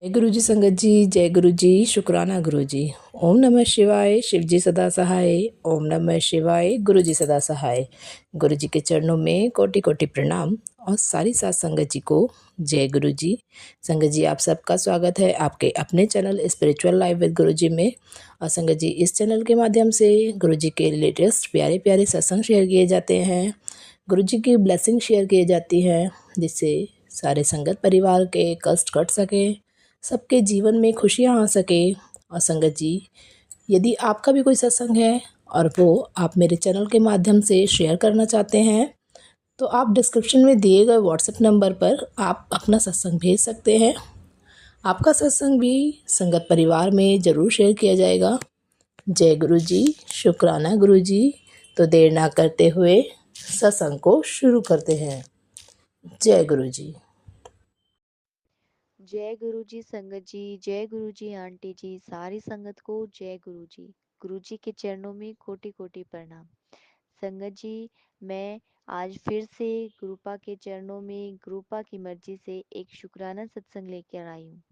जय गुरु जी संगत जी, जय गुरु जी, शुक्राना गुरु जी। ओम नमः शिवाय, शिव जी सदा सहाय। ओम नमः शिवाय, गुरु जी सदा सहाय। गुरु जी के चरणों में कोटि कोटि प्रणाम और सारी सात संगत जी को जय गुरु जी। संगत जी, आप सबका स्वागत है आपके अपने चैनल स्पिरिचुअल लाइफ विद गुरु जी में। और संगत जी, इस चैनल के माध्यम से गुरु जी के लेटेस्ट प्यारे प्यारे सत्संग शेयर किए जाते हैं, गुरु जी की ब्लेसिंग शेयर की जाती है, जिससे सारे संगत परिवार के कष्ट कट सके, सबके जीवन में खुशियाँ आ सके। और संगत जी, यदि आपका भी कोई सत्संग है और वो आप मेरे चैनल के माध्यम से शेयर करना चाहते हैं, तो आप डिस्क्रिप्शन में दिए गए व्हाट्सएप नंबर पर आप अपना सत्संग भेज सकते हैं। आपका सत्संग भी संगत परिवार में ज़रूर शेयर किया जाएगा। जय गुरु जी, शुक्राना गुरु जी। तो देर ना करते हुए सत्संग को शुरू करते हैं। जय गुरु जी। जय गुरु जी संगत जी, जय गुरु जी आंटी जी, सारी संगत को जय गुरु जी। गुरु जी के चरणों में कोटि कोटि प्रणाम। संगत जी, मैं आज फिर से गुरुपा के चरणों में गुरुपा की मर्जी से एक शुक्राना सत्संग लेकर आई हूँ,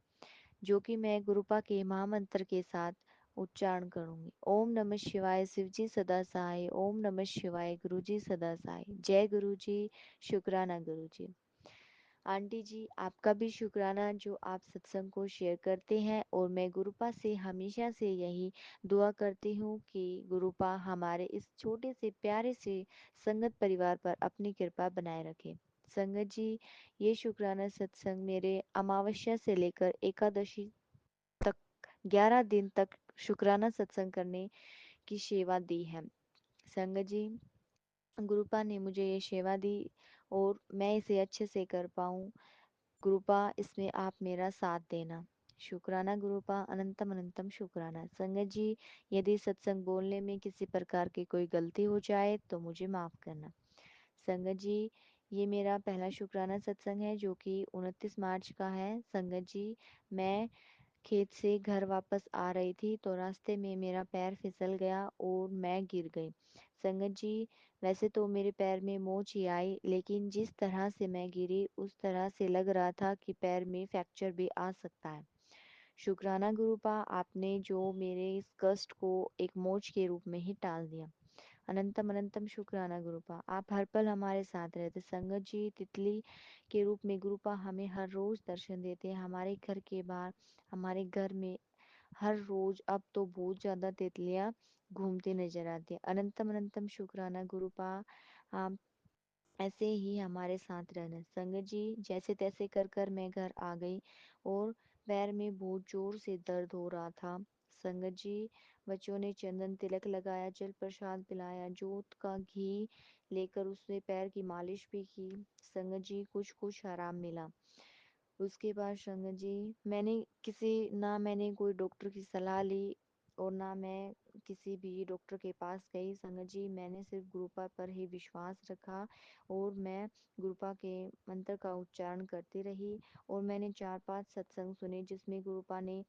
जो कि मैं गुरुपा के महामंत्र के साथ उच्चारण करूंगी। ओम नमः शिवाय, शिव जी सदा सहाय। ओम नमः शिवाय, गुरु जी सदा सहाय। जय गुरु जी, शुक्राना गुरु जी। आंटी जी, आपका भी शुक्राना जो आप सत्संग को शेयर करते हैं, और मैं गुरुपा से हमेशा से यही दुआ करती हूँ कि गुरुपा हमारे इस छोटे से प्यारे से संगत परिवार पर अपनी कृपा बनाए रखे। संगत जी, ये शुक्राना सत्संग मेरे अमावस्या से लेकर एकादशी तक 11 दिन तक शुक्राना सत्संग करने की सेवा दी है। संगत जी, गुरुपा ने मुझे ये सेवा दी और मैं इसे अच्छे से कर पाऊँ, गुरुपा इसमें आप मेरा साथ देना। शुक्राना गुरुपा, अनंतम अनंतम शुक्राना। संगत जी, यदि सत्संग बोलने में किसी प्रकार की कोई गलती हो जाए तो मुझे माफ़ करना। संगत जी, ये मेरा पहला शुक्राना सत्संग है जो कि 29 मार्च का है। संगत जी, मैं खेत से घर वापस आ रही थी तो रास्ते में मेरा पैर फिसल गया और मैं गिर गई। संगत जी, वैसे तो मेरे पैर में मोच ही आई, लेकिन जिस तरह से मैं गिरी उस तरह से लग रहा था कि पैर में फ्रैक्चर भी आ सकता है। शुक्राना गुरुपा, आपने जो मेरे इस कष्ट को एक मोच के रूप में ही टाल दिया। अनंतम अनंतम शुक्राना गुरुपा, आप हर पल हमारे साथ रहते। संगत जी, तितली के रूप में गुरुपा हमें हर रोज दर्शन देते हैं। हमारे घर के बाहर, हमारे घर में हर रोज अब तो बहुत ज्यादा तितलियां घूमती नजर आती है। अनंतम अनंतम शुक्राना गुरुपा, आप ऐसे ही हमारे साथ रहना। संगत जी, जैसे तैसे कर कर मैं घर आ गई और पैर में बहुत जोर से दर्द हो रहा था। संगत जी, बच्चों ने चंदन तिलक लगाया, जल प्रसाद पिलाया, जोत का घी लेकर उससे पैर की मालिश भी की। संगत जी, कुछ कुछ आराम मिला। उसके बाद संगत जी, मैंने कोई डॉक्टर की सलाह ली और ना मैं किसी भी डॉक्टर के पास गई। संगत जी, मैंने सिर्फ गुरुपा पर ही विश्वास रखा और मैं गुरुपा के मंत्र का उच्चारण करती रही। और मैंने 4-5 सत्संग सुने जिसमें गुरुपा ने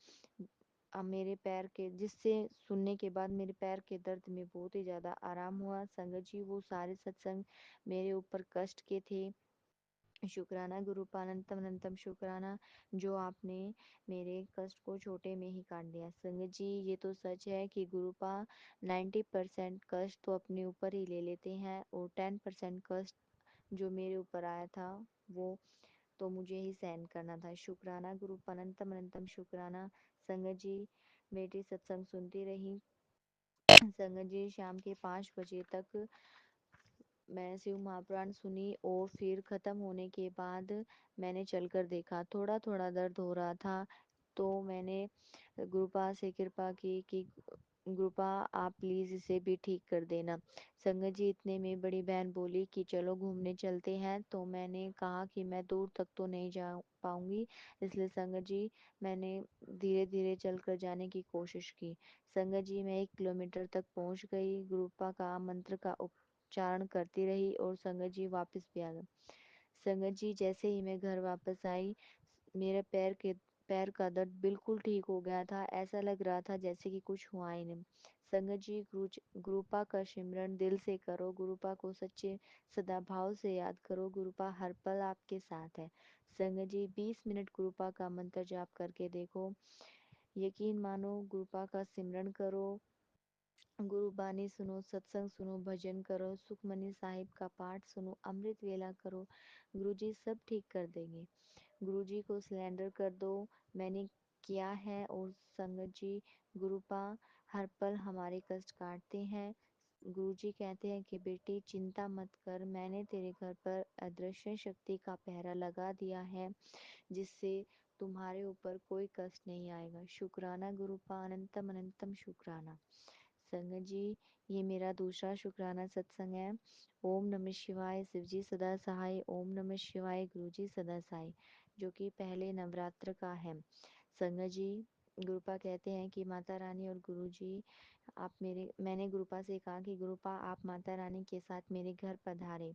मेरे पैर के जिससे सुनने के बाद मेरे पैर के दर्द में बहुत ही ज़्यादा आराम हुआ। संगत जी, वो सारे सत्संग मेरे ऊपर कष्ट के थे। शुक्राना गुरुपा, अनंतम अनंतम शुक्राना जो आपने मेरे कष्ट को छोटे में ही काट दिया। संगत जी, ये तो सच है कि गुरुपा 90% कष्ट तो अपने ऊपर ही ले लेते हैं और 10% कष्ट जो मेरे ऊपर आया था वो तो मुझे ही सहन करना था। शुक्राना गुरुपा, अनंतम अनंतम शुक्राना। संगत जी, बेटी सत्संग सुनती रही। संगत जी, शाम के 5 बजे तक मैं शिव महापुराण सुनी और फिर खत्म होने के बाद मैंने चलकर देखा, थोड़ा थोड़ा दर्द हो रहा था। तो मैंने गुरुपा से कृपा की कि गुरुपा आप प्लीज इसे भी ठीक कर देना। संगत जी, इतने में बड़ी बहन बोली कि चलो घूमने चलते हैं। तो मैंने कहा कि मैं दूर तक तो नहीं जा पाऊंगी, इसलिए संगत जी मैंने धीरे धीरे चलकर जाने की कोशिश की। संगत जी, मैं 1 किलोमीटर तक पहुंच गई, गुरुपा का मंत्र का उच्चारण करती रही और संगत जी वापस भी आ गए। संगत जी, जैसे ही मैं घर वापस आई, मेरे पैर का दर्द बिल्कुल ठीक हो गया था। ऐसा लग रहा था जैसे कि कुछ हुआ ही नहीं। संगत जी, गुरुपा का सिमरन दिल से करो, गुरुपा को सच्चे सदा भाव से याद करो, गुरुपा हर पल आपके साथ है। संगत जी 20 मिनट गुरुपा का मंत्र जाप करके देखो। यकीन मानो, गुरुपा का सिमरन करो, गुरुबानी सुनो, सत्संग सुनो, भजन करो, सुखमनी साहिब का पाठ सुनो, अमृत वेला करो, गुरुजी सब ठीक कर देंगे। गुरुजी को सिलेंडर कर दो, मैंने किया है। और संगत जी, गुरुपा हर पल हमारे कष्ट काटते हैं। गुरुजी कहते हैं कि बेटी चिंता मत कर, मैंने तेरे घर पर अदृश्य शक्ति का पहरा लगा दिया है, जिससे तुम्हारे ऊपर कोई कष्ट नहीं आएगा। शुक्राना गुरुपा, अनंतम अनंतम शुक्राना। संगत जी, ये मेरा दूसरा शुक्राना सत्संग है। ओम नमः शिवाय, शिवजी सदा सहाय। ओम नमः शिवाय, गुरुजी सदा सहाय, जो कि पहले नवरात्र का है। संगत जी, गुरुपा कहते हैं कि माता रानी और गुरुजी, आप मेरे मैंने गुरुपा से कहा कि गुरुपा आप माता रानी के साथ मेरे घर पधारे।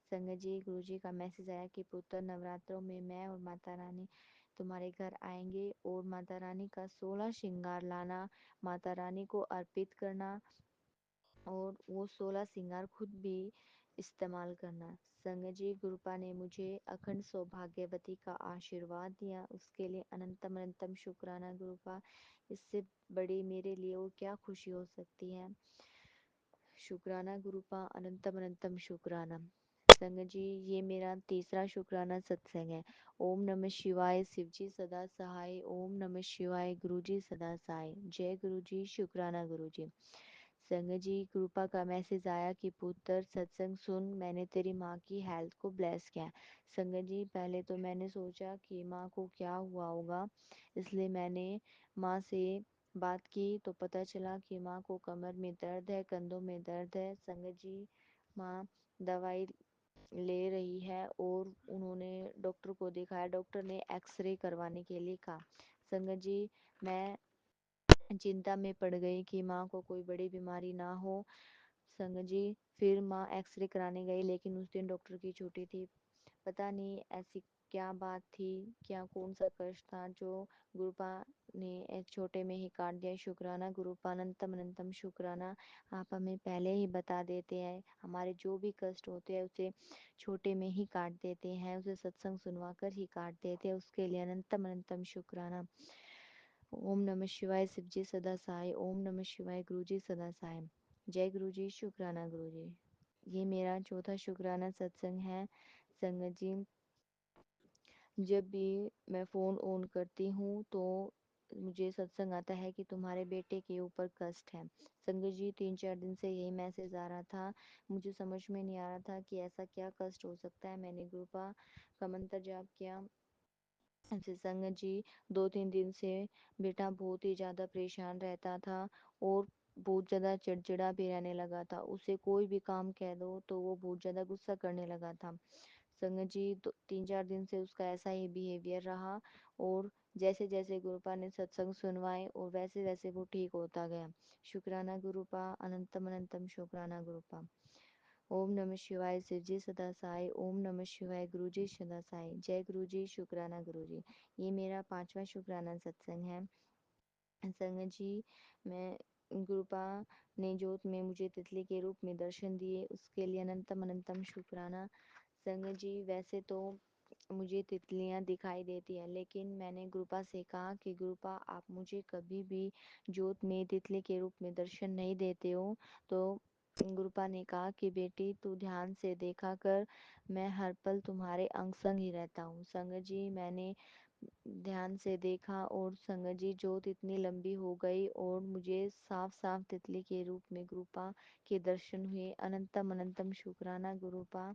संगत जी, गुरुजी का मैसेज आया कि पुत्र नवरात्रों में मैं और माता रानी तुम्हारे घर आएंगे, और माता रानी का 16 श्रृंगार लाना, माता रानी को अर्पित करना, और वो 16 श्रृंगार खुद भी इस्तेमाल करना। संगत जी, गुरुपा ने मुझे अखंड सौभाग्यवती का आशीर्वाद दिया, उसके लिए अनंतम अनंतम शुक्राना गुरुपा। इससे बड़ी मेरे लिए और क्या खुशी हो सकती है। शुक्राना गुरुपा, अनंतम अनंतम शुक्राना। संगत जी, ये मेरा तीसरा शुक्राना सत्संग है। ओम नमः शिवाय, शिवजी सदा सहाय। ओम नमः शिवाय, गुरुजी सदा सहाय। जय गुरुजी, शुक्राना गुरुजी। संगत जी, कृपा का मैसेज आया कि पुत्र सत्संग सुन, मैंने तेरी माँ की हेल्थ को ब्लेस किया। संगत जी, पहले तो मैंने सोचा कि माँ को क्या हुआ होगा, इसलिए मैंने माँ से बात की तो पता चला कि माँ को कमर में दर्द है, कंधों में दर्द है। संगत जी, माँ दवाई ले रही है, और उन्होंने डॉक्टर को दिखाया, डॉक्टर ने एक्सरे करवाने के लिए कहा। संगत जी, मैं चिंता में पड़ गई कि माँ को कोई बड़ी बीमारी ना हो। संगत जी, फिर माँ एक्सरे कराने गई, लेकिन उस दिन डॉक्टर की छुट्टी थी। पता नहीं ऐसी क्या बात थी, क्या कौन सा कष्ट था जो गुरुपा ने एक छोटे में ही काट दिया। शुक्राना गुरुपा, अनंतम अनंतम शुक्राना। आप हमें पहले ही बता देते हैं, हमारे जो भी कष्ट होते हैं उसे छोटे में ही काट देते हैं, उसे सत्संग सुनवा कर ही काट देते हैं, उसके लिए अनंतम अनंतम शुक्राना। ओम नमः शिवाय, शिवजी सदा सहाय। ओम नमः शिवाय, गुरुजी सदा सहाय। जय गुरुजी, शुक्राना गुरुजी। ये मेरा चौथा शुक्राना सत्संग है। संगत जी, जब भी मैं फ़ोन ऑन करती हूँ तो मुझे सत्संग आता है कि तुम्हारे बेटे के ऊपर कष्ट है। संगत जी, 3-4 दिन से यही मैसेज आ रहा था, मुझे समझ में नहीं आ रहा था कि ऐसा क्या कष्ट हो सकता है। मैंने गुरुपा का मंत्र जाप किया। ऐसे संगत जी, 2-3 दिन से बेटा बहुत ही ज़्यादा परेशान रहता था, और बहुत ज़्यादा चिड़चिड़ा भी रहने लगा था। उसे कोई भी काम कह दो तो वो बहुत ज़्यादा गुस्सा करने लगा था। संगत जी, 3-4 दिन से उसका ऐसा ही बिहेवियर रहा, और जैसे जैसे गुरुपा ने सत्संग सुनवाए और वैसे वैसे वो ठीक होता गया। शुक्राना गुरुपा, अनंतम अनंतम शुक्राना गुरुपा। ओम नमः शिवाय, शिवजी सदा साई। ओम नमः शिवाय, गुरुजी सदा साई। जय गुरुजी, शुक्राना गुरुजी। ये मेरा पांचवा शुक्राना सत्संग है। संगत जी, मैं गुरुपा ने जोत में मुझे तितली के रूप में दर्शन दिए, उसके लिए अनंतम अनंतम शुक्राना। संगत जी, वैसे तो मुझे तितलियां दिखाई देती है, लेकिन मैंने गुरुपा से कहा कि गुरुपा आप मुझे कभी भी जोत में तितली के रूप में दर्शन नहीं देते हो। तो गुरुपा ने कहा कि बेटी तू ध्यान से देखा कर, मैं हर पल तुम्हारे अंग संग ही रहता हूँ। संगत जी, मैंने ध्यान से देखा, और संगत जी, जोत इतनी लंबी हो गई और मुझे साफ साफ तितली के रूप में गुरुपा के दर्शन हुए। अनंतम अनंतम शुक्राना गुरुपा,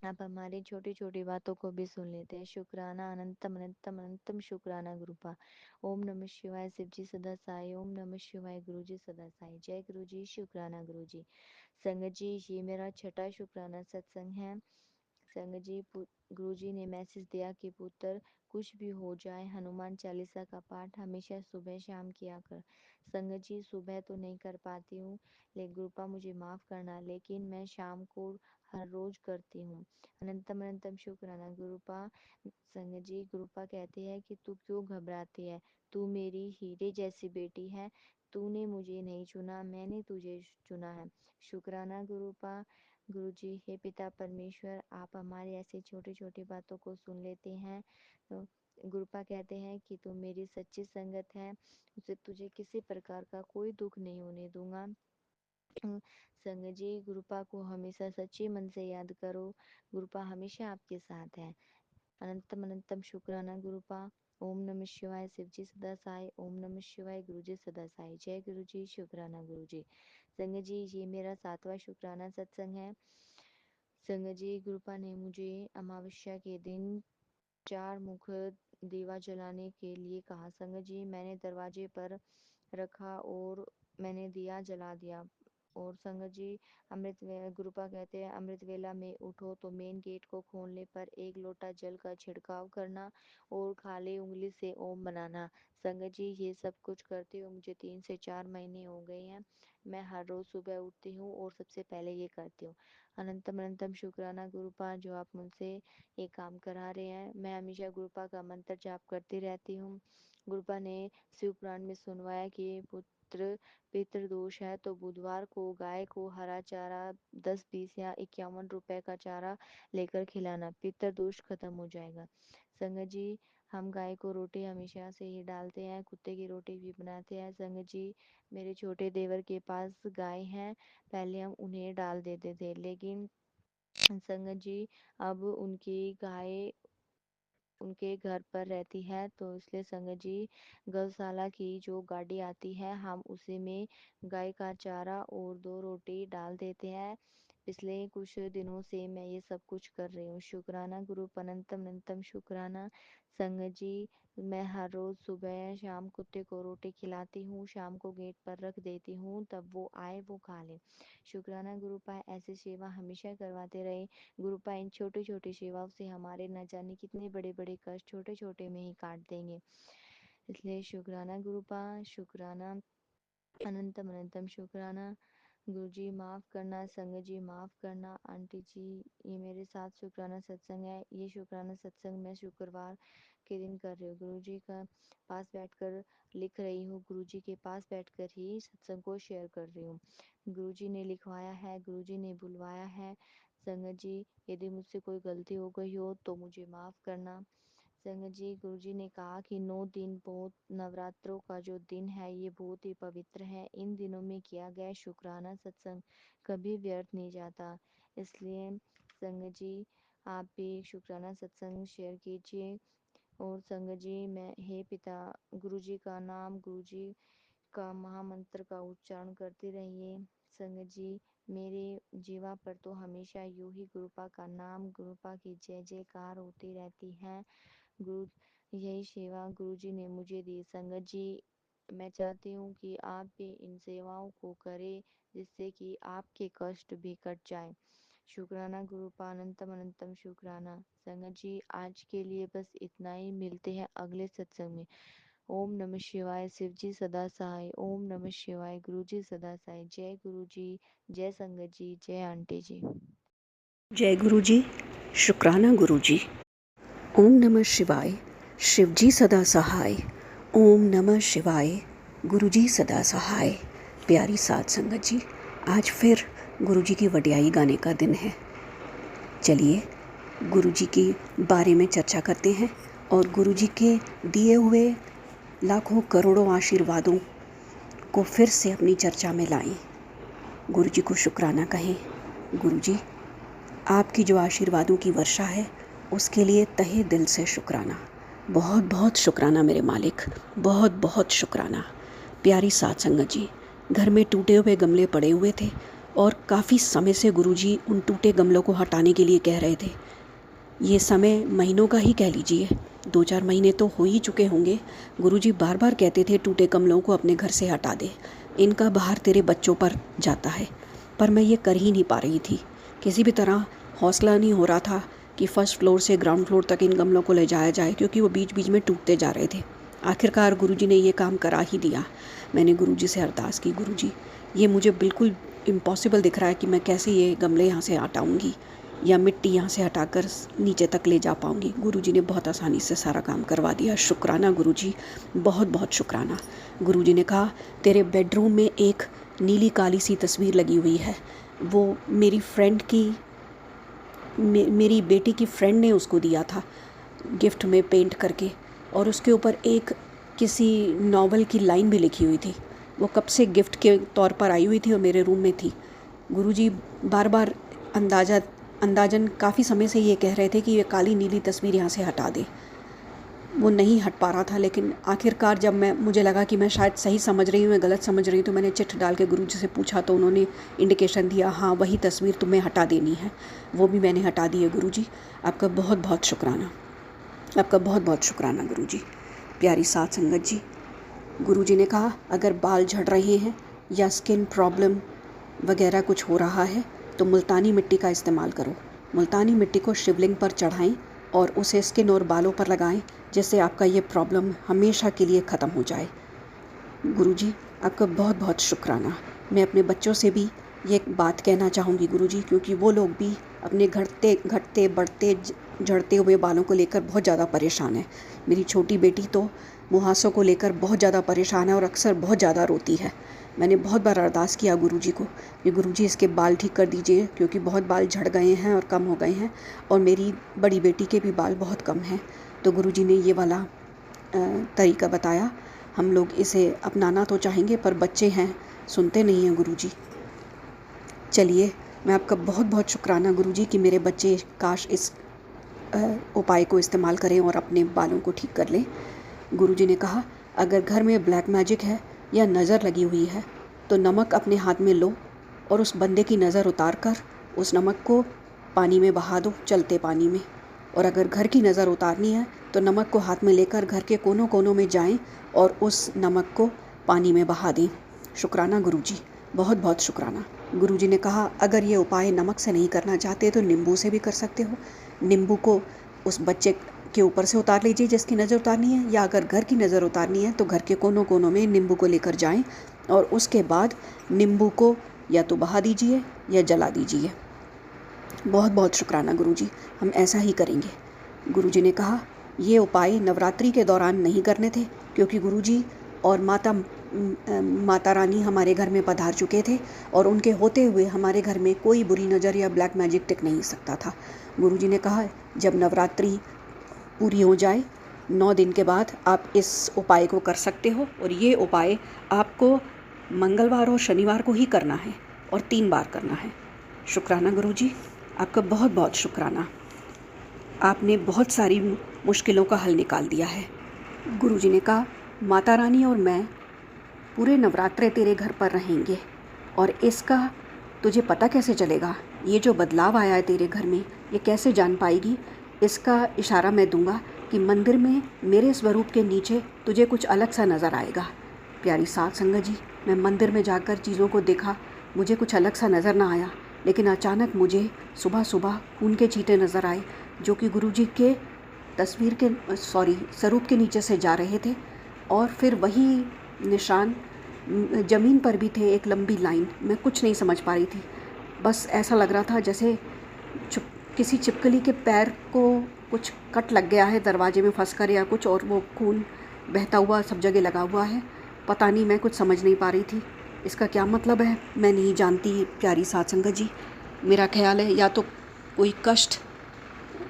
आप हमारी छोटी छोटी बातों को भी सुन लेते हैं। शुक्राना, अनंतम अनंतम अनंतम शुक्राना गुरुपा। ओम नमः शिवाय, शिवजी सदा साई। ओम नमः शिवाय, गुरुजी सदा साई। जय गुरुजी, शुक्राना गुरुजी। संगत जी, ये मेरा छठा शुक्राना सत्संग है। संगत जी, गुरुजी ने मैसेज दिया कि पुत्र कुछ भी हो जाए, हनुमान चालीसा का पाठ हमेशा सुबह शाम किया कर। संगत जी, सुबह तो नहीं कर पाती हूँ, लेकिन गुरुपा मुझे माफ़ करना, लेकिन मैं शाम को हर रोज करती हूँ। अनंतम अनंतम शुक्राना गुरुपा। संगत जी, गुरुपा कहते हैं कि तू क्यों घबराती है, तू मेरी हीरे जैसी बेटी है, तूने मुझे नहीं चुना, मैंने तुझे चुना है। शुक्राना गुरुपा। गुरुजी, हे पिता परमेश्वर, आप हमारी ऐसी छोटी छोटी बातों को सुन लेते हैं। तो गुरुपा कहते हैं कि तू मेरी सच्ची संगत है, उसे तुझे किसी प्रकार का कोई दुख नहीं होने दूंगा। संगत जी, गुरुपा को हमेशा सच्चे मन से याद करो। गुरुपा हमेशा आपके साथ है। अनंतम अनंतम शुक्राना गुरुपा। ओम नमः शिवाय। शिवजी सदा सहाय। ओम नमः शिवाय। गुरुजी सदा सहाय। जय गुरुजी। शुक्राना गुरुजी। संगत जी, ये मेरा 7वां शुक्राना सत्संग है। संगत जी, गुरुपा ने मुझे अमावस्या के दिन 4 मुख दीवा जलाने के लिए कहा। संगत जी, मैंने दरवाजे पर रखा और मैंने दिया जला दिया। और संगत जी, गुरुपा कहते हैं अमृत वेला में उठो तो मेन गेट को खोलने पर 1 लोटा जल का छिड़काव करना और खाली उंगली से ओम बनाना। संगत जी, ये सब कुछ करते हुए मुझे 3 से 4 महीने हो गए हैं। मैं हर रोज सुबह उठती हूँ और सबसे पहले ये करती हूँ। अनंतम अनंतम शुक्राना गुरुपा, जो आप मुझसे ये काम करा रहे हैं। मैं हमेशा गुरुपा का मंत्र जाप करती रहती हूँ। गुरुपा ने शिव पुराण में सुनवाया कि पुत्र पितृ दोष है तो बुधवार को गाय को हरा चारा 10-20 या 51 रुपए का चारा लेकर खिलाना, पितृ दोष खत्म हो जाएगा। संगत जी, हम गाय को रोटी हमेशा से ही डालते हैं, कुत्ते की रोटी भी बनाते हैं। संगत जी, मेरे छोटे देवर के पास गाय हैं। पहले हम उन्हें डाल देते थे, लेकिन संगत जी, अब उनकी गाय उनके घर पर रहती है, तो इसलिए संगत जी, गौशाला की जो गाड़ी आती है हम उसी में गाय का चारा और 2 रोटी डाल देते हैं। पिछले कुछ दिनों से मैं ये सब कुछ कर रही हूँ। शुक्राना गुरु, अनंतम अनंतम शुक्राना। संगत जी, मैं हर रोज सुबह शाम कुत्ते को रोटी खिलाती हूँ, शाम को गेट पर रख देती हूँ, तब वो आए वो खा ले। शुक्राना गुरुपा, ऐसी सेवा हमेशा करवाते रहे। गुरुपा, इन छोटी छोटी सेवाओं से हमारे न जाने कितने बड़े बड़े कष्ट छोटे छोटे में ही काट देंगे। इसलिए शुक्राना गुरुपा, शुक्राना। अनंतम अनंतम शुक्राना। गुरुजी माफ़ करना, संगत जी माफ़ करना। आंटी जी, ये मेरे साथ शुक्राना सत्संग है। ये शुक्राना सत्संग मैं शुक्रवार के दिन कर रही हूँ। गुरुजी का पास बैठकर लिख रही हूँ, गुरुजी के पास बैठकर ही सत्संग को शेयर कर रही हूँ। गुरुजी ने लिखवाया है, गुरुजी ने बुलवाया है। संगत जी, यदि मुझसे कोई गलती हो गई हो तो मुझे माफ़ करना। संगत जी, गुरुजी ने कहा कि 9 दिन बहुत नवरात्रों का जो दिन है ये बहुत ही पवित्र है। इन दिनों में किया गया शुक्राना सत्संग कभी व्यर्थ नहीं जाता। इसलिए संगत जी, आप भी शुक्राना सत्संग शेयर कीजिए। और संगत जी, मैं हे पिता, गुरुजी का नाम, गुरुजी का महामंत्र का उच्चारण करते रहिए। संगत जी, मेरे जीवा पर तो हमेशा यूं ही गुरुपा का नाम, गुरुपा की जय जयकार होती रहती है। गुरु, यही सेवा गुरुजी ने मुझे दी। संगत जी, मैं चाहती हूँ कि आप भी इन सेवाओं को करें, जिससे कि आपके कष्ट भी कट जाए। शुक्राना गुरुपा, अनंतम अनंतम शुक्राना। संगत जी, आज के लिए बस इतना ही। मिलते हैं अगले सत्संग में। ओम नमः शिवाय। शिव जी सदा सहाय। ओम नमः शिवाय। गुरु जी सदा सहाय। जय गुरु जी, जय संगत जी, जय आंटी जी। जय गुरु जी। शुक्राना गुरु जी। ओम नमः शिवाय। शिव जी सदा सहाय। ओम नमः शिवाय। गुरु जी सदा सहाय। प्यारी साध संगत जी, आज फिर गुरु जी की वड्याई गाने का दिन है। चलिए गुरु जी के बारे में चर्चा करते हैं और गुरु जी के दिए हुए लाखों करोड़ों आशीर्वादों को फिर से अपनी चर्चा में लाएं। गुरु जी को शुक्राना कहें। गुरु जी, आपकी जो आशीर्वादों की वर्षा है उसके लिए तहे दिल से शुक्राना। बहुत बहुत शुक्राना मेरे मालिक, बहुत बहुत शुक्राना। प्यारी साध संगत जी, घर में टूटे हुए गमले पड़े हुए थे और काफ़ी समय से गुरुजी उन टूटे गमलों को हटाने के लिए कह रहे थे। ये समय महीनों का ही कह लीजिए, 2-4 महीने तो हो ही चुके होंगे। गुरुजी बार बार कहते थे टूटे गमलों को अपने घर से हटा दे, इनका बाहर तेरे बच्चों पर जाता है। पर मैं ये कर ही नहीं पा रही थी। किसी भी तरह हौसला नहीं हो रहा था कि फर्स्ट फ्लोर से ग्राउंड फ्लोर तक इन गमलों को ले जाया जाए, क्योंकि वो बीच बीच में टूटते जा रहे थे। आखिरकार गुरुजी ने ये काम करा ही दिया। मैंने गुरुजी से अरदास की, गुरुजी ये मुझे बिल्कुल इम्पॉसिबल दिख रहा है कि मैं कैसे ये गमले यहाँ से हटाऊँगी या मिट्टी यहाँ से हटाकर नीचे तक ले जा पाऊँगी। गुरुजी ने बहुत आसानी से सारा काम करवा दिया। शुक्राना गुरुजी, बहुत बहुत शुक्राना। गुरुजी ने कहा तेरे बेडरूम में एक नीली काली सी तस्वीर लगी हुई है, वो मेरी फ्रेंड की मेरी बेटी की फ्रेंड ने उसको दिया था गिफ्ट में पेंट करके, और उसके ऊपर एक किसी नॉवल की लाइन भी लिखी हुई थी। वो कब से गिफ्ट के तौर पर आई हुई थी और मेरे रूम में थी। गुरुजी बार बार अंदाजन काफ़ी समय से ये कह रहे थे कि ये काली नीली तस्वीर यहाँ से हटा दे। वो नहीं हट पा रहा था, लेकिन आखिरकार जब मुझे लगा कि मैं शायद सही समझ रही हूँ, मैं गलत समझ रही हूँ, तो मैंने चिट्ठ डाल के गुरुजी से पूछा, तो उन्होंने इंडिकेशन दिया, हाँ वही तस्वीर तुम्हें हटा देनी है। वो भी मैंने हटा दी है गुरुजी। आपका बहुत बहुत शुक्राना, आपका बहुत बहुत शुक्राना गुरुजी। प्यारी साध संगत जी, गुरुजी ने कहा अगर बाल झड़ रहे हैं या स्किन प्रॉब्लम वगैरह कुछ हो रहा है तो मुल्तानी मिट्टी का इस्तेमाल करो। मुल्तानी मिट्टी को शिवलिंग पर चढ़ाएं और उसे स्किन और बालों पर लगाएं, जिससे आपका ये प्रॉब्लम हमेशा के लिए ख़त्म हो जाए। गुरुजी आपका बहुत बहुत शुक्राना। मैं अपने बच्चों से भी ये बात कहना चाहूँगी गुरुजी, क्योंकि वो लोग भी अपने घटते बढ़ते झड़ते हुए बालों को लेकर बहुत ज़्यादा परेशान है। मेरी छोटी बेटी तो मुहासों को लेकर बहुत ज़्यादा परेशान है और अक्सर बहुत ज़्यादा रोती है। मैंने बहुत बार अरदास किया गुरुजी को कि गुरुजी इसके बाल ठीक कर दीजिए, क्योंकि बहुत बाल झड़ गए हैं और कम हो गए हैं, और मेरी बड़ी बेटी के भी बाल बहुत कम हैं। तो गुरुजी ने ये वाला तरीका बताया। हम लोग इसे अपनाना तो चाहेंगे, पर बच्चे हैं, सुनते नहीं हैं गुरुजी। चलिए, मैं आपका बहुत बहुत शुक्राना गुरुजी कि मेरे बच्चे काश इस उपाय को इस्तेमाल करें और अपने बालों को ठीक कर लें। गुरुजी ने कहा अगर घर में ब्लैक मैजिक है या नज़र लगी हुई है तो नमक अपने हाथ में लो और उस बंदे की नज़र उतार कर उस नमक को पानी में बहा दो, चलते पानी में। और अगर घर की नज़र उतारनी है तो नमक को हाथ में लेकर घर के कोनों कोनों में जाएं और उस नमक को पानी में बहा दें। शुक्राना गुरुजी, बहुत बहुत शुक्राना। गुरुजी ने कहा अगर ये उपाय नमक से नहीं करना चाहते तो नींबू से भी कर सकते हो। नींबू को उस बच्चे के ऊपर से उतार लीजिए जिसकी नज़र उतारनी है, या अगर घर की नज़र उतारनी है तो घर के कोनों कोनों में नींबू को लेकर जाएं और उसके बाद नींबू को या तो बहा दीजिए या जला दीजिए। बहुत बहुत शुक्राना गुरुजी, हम ऐसा ही करेंगे। गुरुजी ने कहा ये उपाय नवरात्रि के दौरान नहीं करने थे, क्योंकि गुरुजी और माता रानी हमारे घर में पधार चुके थे और उनके होते हुए हमारे घर में कोई बुरी नज़र या ब्लैक मैजिक टिक नहीं सकता था। गुरुजी ने कहा जब नवरात्रि पूरी हो जाए 9 दिन के बाद आप इस उपाय को कर सकते हो, और ये उपाय आपको मंगलवार और शनिवार को ही करना है और 3 बार करना है। शुक्राना गुरुजी, आपका बहुत बहुत शुक्राना। आपने बहुत सारी मुश्किलों का हल निकाल दिया है। गुरुजी ने कहा माता रानी और मैं पूरे नवरात्रे तेरे घर पर रहेंगे, और इसका तुझे पता कैसे चलेगा, ये जो बदलाव आया है तेरे घर में ये कैसे जान पाएगी, इसका इशारा मैं दूंगा कि मंदिर में मेरे स्वरूप के नीचे तुझे कुछ अलग सा नज़र आएगा। प्यारी साध संगत जी, मैं मंदिर में जाकर चीज़ों को देखा, मुझे कुछ अलग सा नज़र ना आया, लेकिन अचानक मुझे सुबह सुबह खून के छींटे नज़र आए जो कि गुरुजी के स्वरूप के नीचे से जा रहे थे, और फिर वही निशान ज़मीन पर भी थे, एक लंबी लाइन। मैं कुछ नहीं समझ पा रही थी, बस ऐसा लग रहा था जैसे किसी छिपकली के पैर को कुछ कट लग गया है दरवाजे में फंसकर या कुछ, और वो खून बहता हुआ सब जगह लगा हुआ है। पता नहीं, मैं कुछ समझ नहीं पा रही थी इसका क्या मतलब है, मैं नहीं जानती प्यारी साध संगत जी। मेरा ख्याल है या तो कोई कष्ट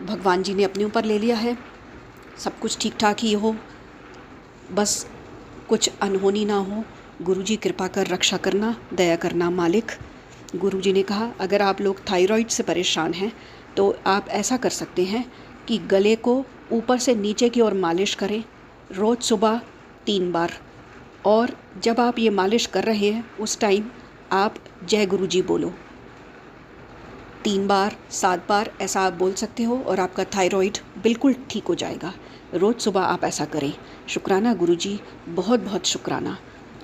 भगवान जी ने अपने ऊपर ले लिया है, सब कुछ ठीक ठाक ही हो, बस कुछ अनहोनी ना हो। गुरुजी कृपा कर रक्षा करना, दया करना मालिक। गुरुजी ने कहा अगर आप लोग थायराइड से परेशान हैं तो आप ऐसा कर सकते हैं कि गले को ऊपर से नीचे की ओर मालिश करें रोज़ सुबह 3 बार, और जब आप ये मालिश कर रहे हैं उस टाइम आप जय गुरुजी बोलो 3 बार 7 बार, ऐसा आप बोल सकते हो, और आपका थायराइड बिल्कुल ठीक हो जाएगा। रोज़ सुबह आप ऐसा करें। शुक्राना गुरुजी, बहुत बहुत शुक्राना।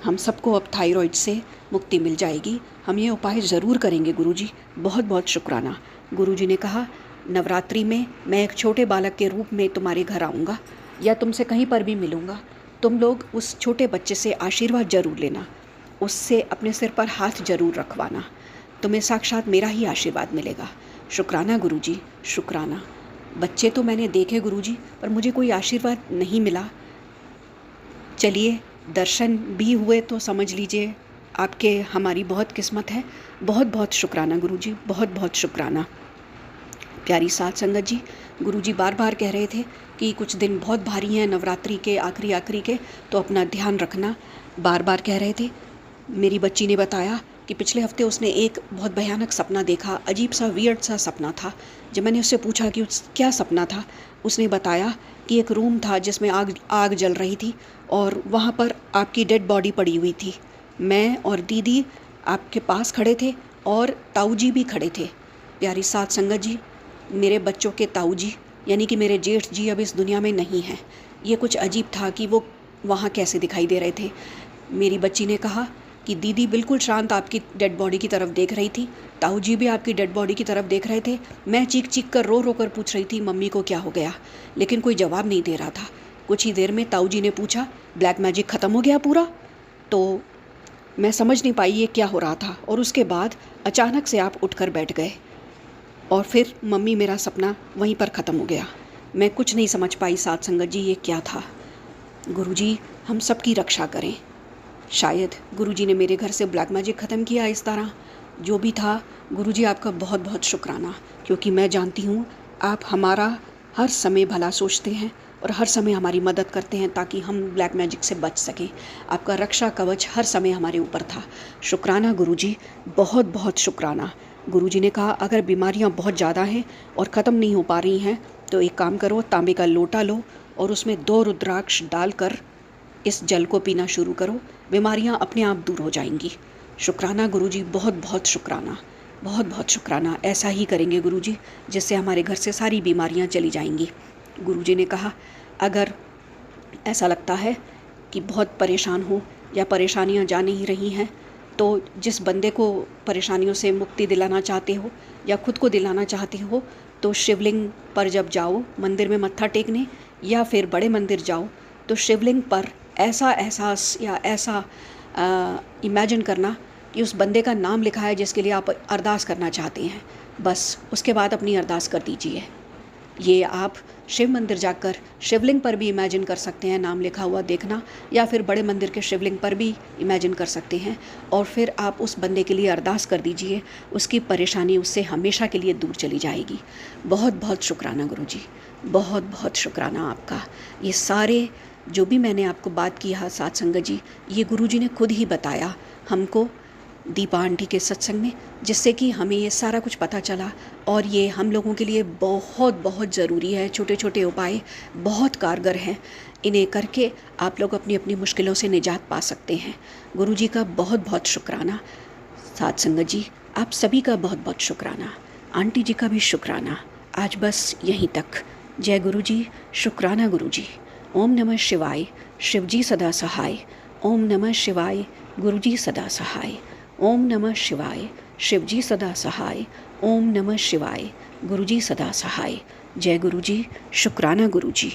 हम सबको अब थायराइड से मुक्ति मिल जाएगी। हम ये उपाय ज़रूर करेंगे गुरुजी, बहुत बहुत शुक्राना। गुरुजी ने कहा नवरात्रि में मैं एक छोटे बालक के रूप में तुम्हारे घर आऊँगा या तुमसे कहीं पर भी मिलूँगा। तुम लोग उस छोटे बच्चे से आशीर्वाद ज़रूर लेना, उससे अपने सिर पर हाथ ज़रूर रखवाना, तुम्हें साक्षात मेरा ही आशीर्वाद मिलेगा। शुक्राना गुरुजी, शुक्राना। बच्चे तो मैंने देखे गुरुजी, पर मुझे कोई आशीर्वाद नहीं मिला। चलिए, दर्शन भी हुए तो समझ लीजिए आपके हमारी बहुत किस्मत है। बहुत बहुत शुक्राना गुरुजी, बहुत बहुत शुक्राना। प्यारी साध संगत जी, गुरुजी बार बार कह रहे थे कि कुछ दिन बहुत भारी हैं, नवरात्रि के आखिरी के, तो अपना ध्यान रखना, बार बार कह रहे थे। मेरी बच्ची ने बताया कि पिछले हफ्ते उसने एक बहुत भयानक सपना देखा, अजीब सा वियर्ड सा सपना था। जब मैंने उससे पूछा कि क्या सपना था, उसने बताया कि एक रूम था जिसमें आग जल रही थी और वहाँ पर आपकी डेड बॉडी पड़ी हुई थी। मैं और दीदी आपके पास खड़े थे और ताऊ जी भी खड़े थे। प्यारी साध संगत जी, मेरे बच्चों के ताऊ जी यानी कि मेरे जेठ जी अब इस दुनिया में नहीं हैं। ये कुछ अजीब था कि वो वहाँ कैसे दिखाई दे रहे थे। मेरी बच्ची ने कहा कि दीदी बिल्कुल शांत आपकी डेड बॉडी की तरफ देख रही थी, ताऊ जी भी आपकी डेड बॉडी की तरफ देख रहे थे। मैं चीख चीख कर रो कर पूछ रही थी मम्मी को क्या हो गया, लेकिन कोई जवाब नहीं दे रहा था। कुछ ही देर में ताऊ जी ने पूछा ब्लैक मैजिक ख़त्म हो गया पूरा? तो मैं समझ नहीं पाई ये क्या हो रहा था, और उसके बाद अचानक से आप उठकर बैठ गए और फिर मम्मी मेरा सपना वहीं पर ख़त्म हो गया। मैं कुछ नहीं समझ पाई साध संगत जी ये क्या था। गुरुजी हम सब की रक्षा करें। शायद गुरुजी ने मेरे घर से ब्लैक मैजिक ख़त्म किया इस तरह। जो भी था गुरुजी आपका बहुत बहुत शुक्राना, क्योंकि मैं जानती हूँ आप हमारा हर समय भला सोचते हैं और हर समय हमारी मदद करते हैं ताकि हम ब्लैक मैजिक से बच सकें। आपका रक्षा कवच हर समय हमारे ऊपर था। शुक्राना गुरुजी, बहुत बहुत शुक्राना। गुरुजी ने कहा अगर बीमारियां बहुत ज़्यादा हैं और ख़त्म नहीं हो पा रही हैं तो एक काम करो, तांबे का लोटा लो और उसमें 2 रुद्राक्ष डालकर इस जल को पीना शुरू करो, बीमारियां अपने आप दूर हो जाएंगी। शुक्राना गुरुजी, बहुत बहुत शुक्राना, बहुत बहुत शुक्राना। ऐसा ही करेंगे गुरुजी, जिससे हमारे घर से सारी बीमारियां चली जाएंगी। गुरुजी ने कहा अगर ऐसा लगता है कि बहुत परेशान हो या परेशानियां जा नहीं रही हैं, तो जिस बंदे को परेशानियों से मुक्ति दिलाना चाहते हो या खुद को दिलाना चाहते हो, तो शिवलिंग पर जब जाओ मंदिर में मत्था टेकने या फिर बड़े मंदिर जाओ, तो शिवलिंग पर ऐसा एहसास या ऐसा इमेजिन करना कि उस बंदे का नाम लिखा है जिसके लिए आप अरदास करना चाहते हैं। बस उसके बाद अपनी अरदास कर दीजिए। ये आप शिव मंदिर जाकर शिवलिंग पर भी इमेजिन कर सकते हैं, नाम लिखा हुआ देखना, या फिर बड़े मंदिर के शिवलिंग पर भी इमेजिन कर सकते हैं। और फिर आप उस बंदे के लिए अरदास कर दीजिए, उसकी परेशानी उससे हमेशा के लिए दूर चली जाएगी। बहुत बहुत शुक्राना गुरुजी, बहुत बहुत शुक्राना आपका। ये सारे जो भी मैंने आपको बात की है साध संगत जी, ये गुरुजी ने खुद ही बताया हमको दीपा आंटी के सत्संग में, जिससे कि हमें ये सारा कुछ पता चला। और ये हम लोगों के लिए बहुत बहुत ज़रूरी है। छोटे छोटे उपाय बहुत कारगर हैं, इन्हें करके आप लोग अपनी अपनी मुश्किलों से निजात पा सकते हैं। गुरुजी का बहुत बहुत शुक्राना। साध संगत जी आप सभी का बहुत बहुत शुक्राना, आंटी जी का भी शुक्राना। आज बस यहीं तक। जय गुरुजी, शुक्राना गुरुजी। ओम नमः शिवाय, शिवजी सदा सहाय। ओम नमः शिवाय, गुरुजी सदा सहाय। ओम नमः शिवाय, शिवजी सदा सहाय। ओम नमः शिवाय, गुरुजी सदा सहाय। जय गुरुजी, शुक्राना गुरुजी।